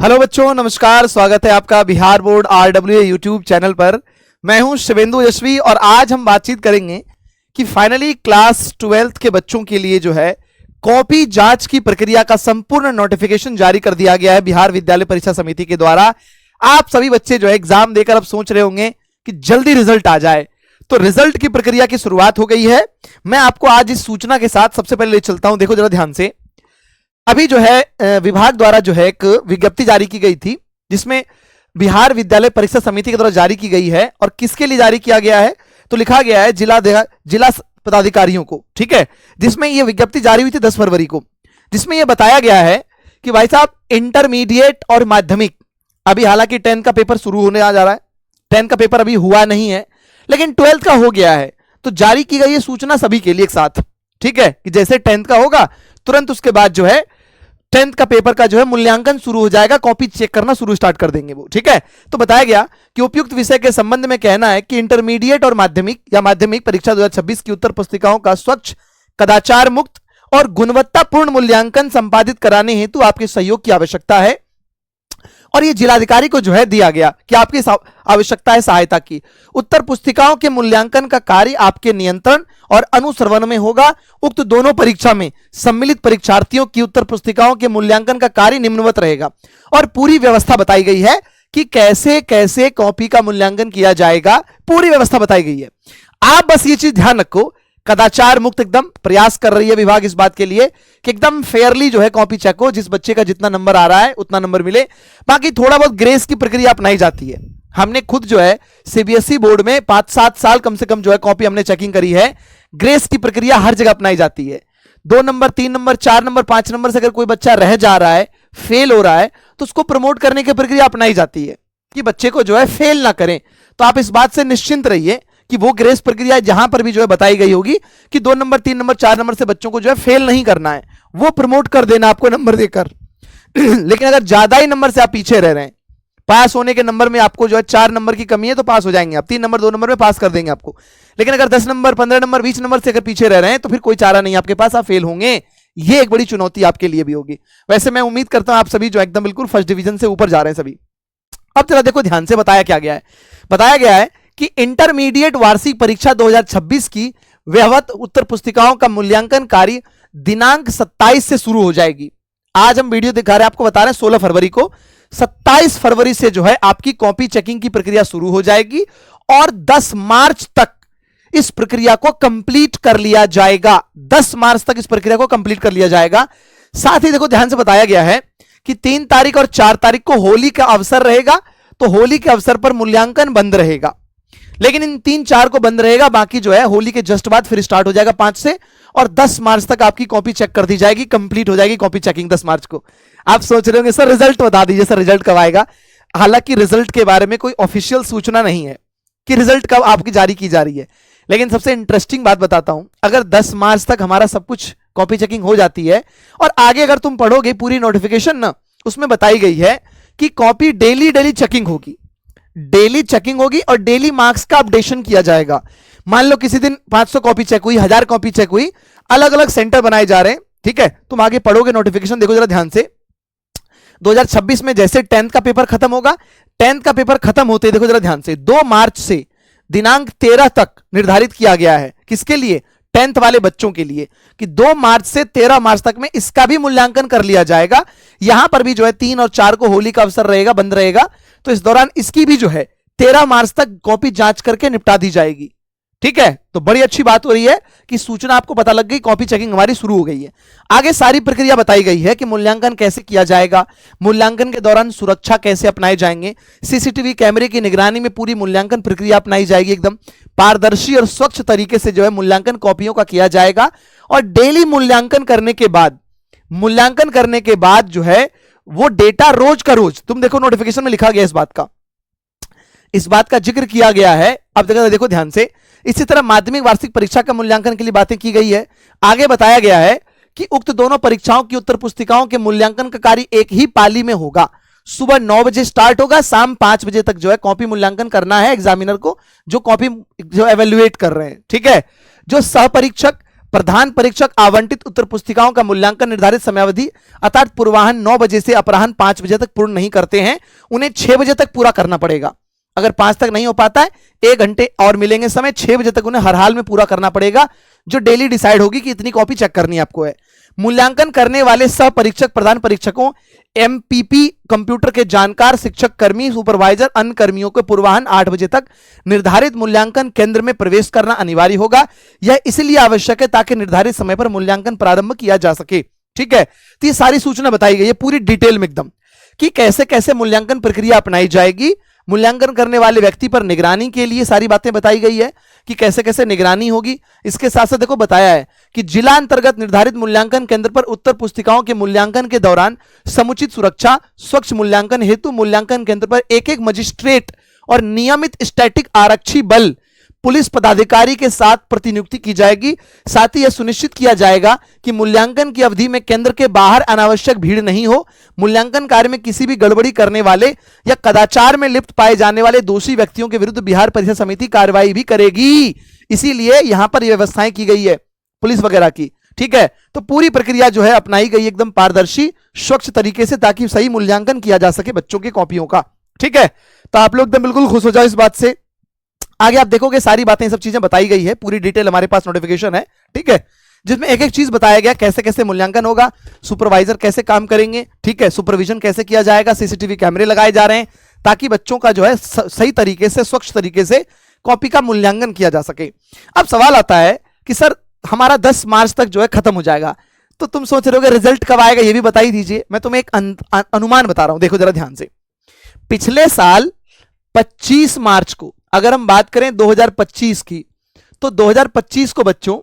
Hello बच्चों, नमस्कार। स्वागत है आपका Bihar board RWA YouTube channel पर। मैं हूं शिवेंदु यशवी और आज हम बातचीत करेंगे कि फाइनली क्लास 12th के बच्चों के लिए जो है कॉपी जांच की प्रक्रिया का संपूर्ण नोटिफिकेशन जारी कर दिया गया है बिहार विद्यालय परीक्षा समिति के द्वारा। आप सभी बच्चे जो है एग्जाम देकर अब सोच रहे होंगे कि जल्दी रिजल्ट आ जाए, तो रिजल्ट की प्रक्रिया की शुरुआत हो गई है। मैं आपको आज इस सूचना के साथ सबसे पहले ले चलता हूं। देखो जरा ध्यान से, अभी जो है विभाग द्वारा जो है एक विज्ञप्ति जारी की गई थी जिसमें बिहार विद्यालय परीक्षा समिति के द्वारा जारी की गई है। और किसके लिए जारी किया गया है तो लिखा गया है जिला पदाधिकारियों को, ठीक है। जिसमें यह विज्ञप्ति जारी हुई थी 10 फरवरी को, जिसमें यह बताया गया है कि भाई साहब इंटरमीडिएट और माध्यमिक, अभी हालांकि 10 का पेपर शुरू होने आ जा रहा है, 10 का पेपर अभी हुआ नहीं है लेकिन 12th का हो गया है, तो जारी की गई है सूचना सभी के लिए एक साथ, ठीक है, कि जैसे 10th का होगा तुरंत उसके बाद जो है 10th का पेपर का जो है मूल्यांकन शुरू हो जाएगा, कॉपी चेक करना शुरू स्टार्ट कर देंगे वो, ठीक है। तो बताया गया कि उपयुक्त विषय के संबंध में कहना है कि इंटरमीडिएट और माध्यमिक या माध्यमिक परीक्षा 2026 की उत्तर पुस्तिकाओं का स्वच्छ, कदाचार मुक्त और गुणवत्तापूर्ण मूल्यांकन संपादित कराने हेतु आपके सहयोग की आवश्यकता है। और ये जिलाधिकारी को जो है दिया गया कि आपकी आवश्यकता है सहायता की। उत्तर पुस्तिकाओं के मूल्यांकन का कार्य आपके नियंत्रण और अनुश्रवण में होगा। उक्त दोनों परीक्षा में सम्मिलित परीक्षार्थियों की उत्तर पुस्तिकाओं के मूल्यांकन का कार्य निम्नवत रहेगा और पूरी व्यवस्था बताई गई है कि कैसे कैसे कॉपी का मूल्यांकन किया जाएगा, पूरी व्यवस्था बताई गई है। आप बस ये चीज ध्यान रखो, कदाचार मुक्त एकदम प्रयास कर रही है विभाग इस बात के लिए कि एकदम फेयरली जो है कॉपी चेक हो, जिस बच्चे का जितना नंबर आ रहा है उतना नंबर मिले। बाकी थोड़ा बहुत ग्रेस की प्रक्रिया अपनाई जाती है। हमने खुद जो है सीबीएसई बोर्ड में 5-7 साल कम से कम जो है कॉपी हमने चेकिंग करी है। ग्रेस की प्रक्रिया हर जगह अपनाई जाती है। 2 नंबर, 3 नंबर, 4 नंबर, 5 नंबर से अगर कोई बच्चा रह जा रहा है, फेल हो रहा है, तो उसको प्रमोट करने की प्रक्रिया अपनाई जाती है कि बच्चे को जो है फेल ना करें। तो आप इस बात से निश्चिंत रहिए कि वो ग्रेस प्रक्रिया जहां पर भी जो है बताई गई होगी कि 2 नंबर, 3 नंबर, 4 नंबर से बच्चों को जो है फेल नहीं करना है, वो प्रमोट कर देना आपको नंबर देकर। लेकिन अगर ज्यादा ही नंबर से आप पीछे रह रहे हैं, पास होने के नंबर में आपको जो है 4 नंबर की कमी है तो पास हो जाएंगे आप, 3 नंबर 2 नंबर में पास कर देंगे आपको। लेकिन अगर 10 नंबर, 15 नंबर, 20 नंबर से अगर पीछे रह रहे हैं तो फिर कोई चारा नहीं आपके पास, आप फेल होंगे। ये एक बड़ी चुनौती आपके लिए भी होगी। वैसे मैं उम्मीद करता हूं आप सभी जो एकदम बिल्कुल फर्स्ट डिवीजन से ऊपर जा रहे हैं सभी। अब जरा देखो ध्यान से, बताया क्या गया है। बताया गया है कि इंटरमीडिएट वार्षिक परीक्षा 2026 की व्यवहत उत्तर पुस्तिकाओं का मूल्यांकन कार्य दिनांक 27 से शुरू हो जाएगी। आज हम वीडियो दिखा रहे हैं, आपको बता रहे हैं 16 फरवरी को। 27 फरवरी से जो है आपकी कॉपी चेकिंग की प्रक्रिया शुरू हो जाएगी और 10 मार्च तक इस प्रक्रिया को कंप्लीट कर लिया जाएगा। 10 मार्च तक इस प्रक्रिया को कंप्लीट कर लिया जाएगा। साथ ही देखो ध्यान से बताया गया है कि 3 तारीख और 4 तारीख को होली का अवसर रहेगा, तो होली के अवसर पर मूल्यांकन बंद रहेगा। लेकिन इन 3-4 को बंद रहेगा, बाकी जो है होली के जस्ट बाद फिर स्टार्ट हो जाएगा 5 से, और 10 मार्च तक आपकी कॉपी चेक कर दी जाएगी, कंप्लीट हो जाएगी कॉपी चेकिंग 10 मार्च को। आप सोच रहे होंगे सर रिजल्ट बता दीजिए, सर रिजल्ट कब आएगा। हालांकि रिजल्ट के बारे में कोई ऑफिशियल सूचना नहीं है कि रिजल्ट कब आपकी जारी की जा रही है, लेकिन सबसे इंटरेस्टिंग बात बताता हूं, अगर 10 मार्च तक हमारा सब कुछ कॉपी चेकिंग हो जाती है और आगे अगर तुम पढ़ोगे पूरी नोटिफिकेशन ना, उसमें बताई गई है कि कॉपी डेली चेकिंग होगी, डेली चेकिंग होगी और डेली मार्क्स का अपडेशन किया जाएगा। मान लो किसी दिन 500 कॉपी चेक हुई, 1000 कॉपी चेक हुई, अलग अलग सेंटर बनाए जा रहे हैं, ठीक है। तुम आगे पढ़ोगे नोटिफिकेशन, देखो जरा ध्यान से। 2026 में जैसे 10th का पेपर खत्म होगा, 10th का पेपर खत्म होते देखो जरा ध्यान से 2 मार्च से दिनांक 13 तक निर्धारित किया गया है। किसके लिए? 10th वाले बच्चों के लिए, कि 2 मार्च से 13 मार्च तक में इसका भी मूल्यांकन कर लिया जाएगा। यहां पर भी जो है 3 और 4 को होली का अवसर रहेगा, बंद रहेगा, तो इस दौरान इसकी भी जो है 13 मार्च तक कॉपी जांच करके निपटा दी जाएगी, ठीक है। तो बड़ी अच्छी बात हो रही है कि सूचना आपको पता लग गई, कॉपी चेकिंग हमारी शुरू हो गई है। आगे सारी प्रक्रिया बताई गई है कि मूल्यांकन कैसे किया जाएगा, मूल्यांकन के दौरान सुरक्षा कैसे अपनाए जाएंगे, सीसीटीवी कैमरे की निगरानी में पूरी मूल्यांकन प्रक्रिया अपनाई जाएगी, एकदम पारदर्शी और स्वच्छ तरीके से जो है मूल्यांकन कॉपियों का किया जाएगा। और डेली मूल्यांकन करने के बाद जो है वो डेटा रोज का रोज, तुम देखो नोटिफिकेशन में लिखा गया इस बात का जिक्र किया गया है। अब देखो ध्यान से, इसी तरह माध्यमिक वार्षिक परीक्षा का मूल्यांकन के लिए बातें की गई है। आगे बताया गया है कि उक्त दोनों परीक्षाओं की उत्तर पुस्तिकाओं के मूल्यांकन का कार्य एक ही पाली में होगा। सुबह 9 बजे स्टार्ट होगा, शाम 5 बजे तक जो है कॉपी मूल्यांकन करना है एग्जामिनर को, जो कॉपी जो एवेल्युएट कर रहे हैं, ठीक है। जो सह परीक्षक प्रधान परीक्षक आवंटित उत्तर पुस्तिकाओं का मूल्यांकन निर्धारित समयावधि अर्थात पूर्वाह्न 9 बजे से अपराह्न 5 बजे तक पूर्ण नहीं करते हैं, उन्हें 6 बजे तक पूरा करना पड़ेगा। अगर 5 तक नहीं हो पाता है, 1 घंटे और मिलेंगे समय, 6 बजे तक उन्हें हर हाल में पूरा करना पड़ेगा, जो डेली डिसाइड होगी कि इतनी कॉपी चेक करनी आपको है। मूल्यांकन करने वाले सह परीक्षक, प्रधान परीक्षकों, एमपीपी कंप्यूटर के जानकार, शिक्षक कर्मी, सुपरवाइजर, अन्य कर्मियों को पूर्वाह्न 8 बजे तक निर्धारित मूल्यांकन केंद्र में प्रवेश करना अनिवार्य होगा। यह इसलिए आवश्यक है ताकि निर्धारित समय पर मूल्यांकन प्रारंभ किया जा सके। ठीक है, तो ये सारी सूचना बताई गई है पूरी डिटेल में एकदम, कि कैसे कैसे मूल्यांकन प्रक्रिया अपनाई जाएगी। मूल्यांकन करने वाले व्यक्ति पर निगरानी के लिए सारी बातें बताई गई है कि कैसे कैसे निगरानी होगी। इसके साथ साथ देखो बताया है कि जिला अंतर्गत निर्धारित मूल्यांकन केंद्र पर उत्तर पुस्तिकाओं के मूल्यांकन के दौरान समुचित सुरक्षा, स्वच्छ मूल्यांकन हेतु मूल्यांकन केंद्र पर एक एक मजिस्ट्रेट और नियमित स्टैटिक आरक्षी बल, पुलिस पदाधिकारी के साथ प्रतिनियुक्ति की जाएगी। साथ ही यह सुनिश्चित किया जाएगा कि मूल्यांकन की अवधि में केंद्र के बाहर अनावश्यक भीड़ नहीं हो। मूल्यांकन कार्य में किसी भी गड़बड़ी करने वाले या कदाचार में लिप्त पाए जाने वाले दोषी व्यक्तियों के विरुद्ध बिहार परीक्षा समिति कार्रवाई भी करेगी। इसीलिए यहां पर यह व्यवस्थाएं की गई है पुलिस वगैरह की। ठीक है, तो पूरी प्रक्रिया जो है अपनाई गई एकदम पारदर्शी, स्वच्छ तरीके से, ताकि सही मूल्यांकन किया जा सके बच्चों की कॉपियों का। ठीक है, तो आप लोग एकदम बिल्कुल खुश हो जाओ इस बात से। आगे आप देखोगे सारी बातें, सब चीजें बताई गई है, पूरी डिटेल हमारे पास नोटिफिकेशन है। ठीक है, जिसमें एक एक चीज बताया गया, कैसे कैसे मूल्यांकन होगा, सुपरवाइजर कैसे काम करेंगे, ठीक है, सुपरविजन कैसे किया जाएगा, सीसीटीवी कैमरे लगाए जा रहे हैं ताकि बच्चों का जो है सही तरीके से, स्वच्छ तरीके से कॉपी का मूल्यांकन किया जा सके। अब सवाल आता है कि सर हमारा 10 मार्च तक जो है खत्म हो जाएगा, तो तुम सोच रहे हो रिजल्ट कब आएगा, ये भी बता ही दीजिए। मैं तुम्हें एक अनुमान बता रहा हूं, देखो जरा ध्यान से। पिछले साल 25 मार्च को अगर हम बात करें 2025 की, तो 2025 को बच्चों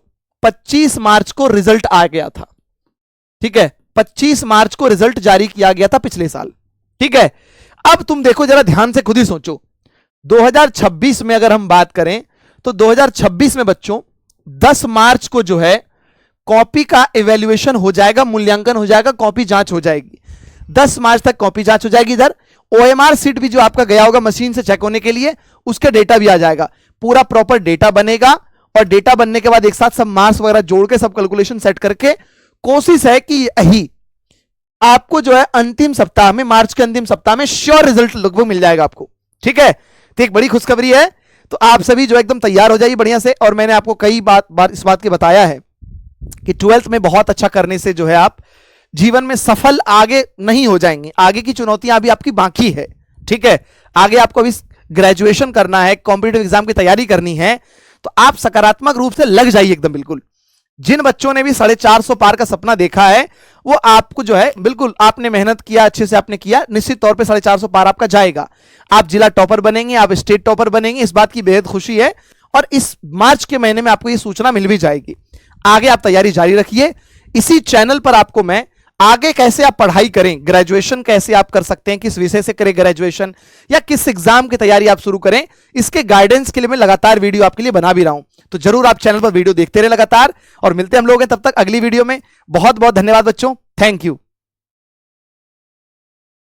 25 मार्च को रिजल्ट आ गया था। ठीक है, 25 मार्च को रिजल्ट जारी किया गया था पिछले साल। ठीक है, अब तुम देखो जरा ध्यान से, खुद ही सोचो, 2026 में अगर हम बात करें तो 2026 में बच्चों 10 मार्च को जो है कॉपी का इवैल्यूएशन हो जाएगा, मूल्यांकन हो जाएगा, कॉपी जांच हो जाएगी। 10 मार्च तक कॉपी जांच हो जाएगी। इधर ओएमआर सीट भी जो आपका गया होगा मशीन से चेक होने के लिए, उसका डेटा भी आ जाएगा, पूरा प्रॉपर डेटा बनेगा। और डेटा बनने के बाद एक साथ सब मार्क्स वगैरह जोड़ के सब कैलकुलेशन सेट करके कोशिश है कि यही आपको जो है अंतिम सप्ताह में, मार्च के अंतिम सप्ताह में श्योर रिजल्ट लगभग मिल जाएगा आपको। ठीक है, तो एक बड़ी खुशखबरी है। तो आप सभी जो एकदम तैयार हो जाइए बढ़िया से। और मैंने आपको कई बार इस बात की बताया है कि 12th में बहुत अच्छा करने से जो है आप जीवन में सफल आगे नहीं हो जाएंगे। आगे की चुनौतियां अभी आपकी बाकी है। ठीक है, आगे आपको अभी ग्रेजुएशन करना है, कॉम्पिटिटिव एग्जाम की तैयारी करनी है, तो आप सकारात्मक रूप से लग जाइए एकदम बिल्कुल। जिन बच्चों ने भी 450 पार का सपना देखा है, वो आपको जो है बिल्कुल, आपने मेहनत किया, अच्छे से आपने किया, निश्चित तौर पे 450 पार आपका जाएगा। आप जिला टॉपर बनेंगे, आप स्टेट टॉपर बनेंगे, इस बात की बेहद खुशी है। और इस मार्च के महीने में आपको ये सूचना मिल भी जाएगी। आगे आप तैयारी जारी रखिए। इसी चैनल पर आपको मैं आगे कैसे आप पढ़ाई करें, ग्रेजुएशन कैसे आप कर सकते हैं, किस विषय से करें ग्रेजुएशन, या किस एग्जाम की तैयारी आप शुरू करें, इसके गाइडेंस के लिए मैं लगातार वीडियो आपके लिए बना भी रहा हूं। तो जरूर आप चैनल पर वीडियो देखते रहे लगातार, और मिलते हम लोग हैं तब तक अगली वीडियो में। बहुत बहुत धन्यवाद बच्चों, थैंक यू।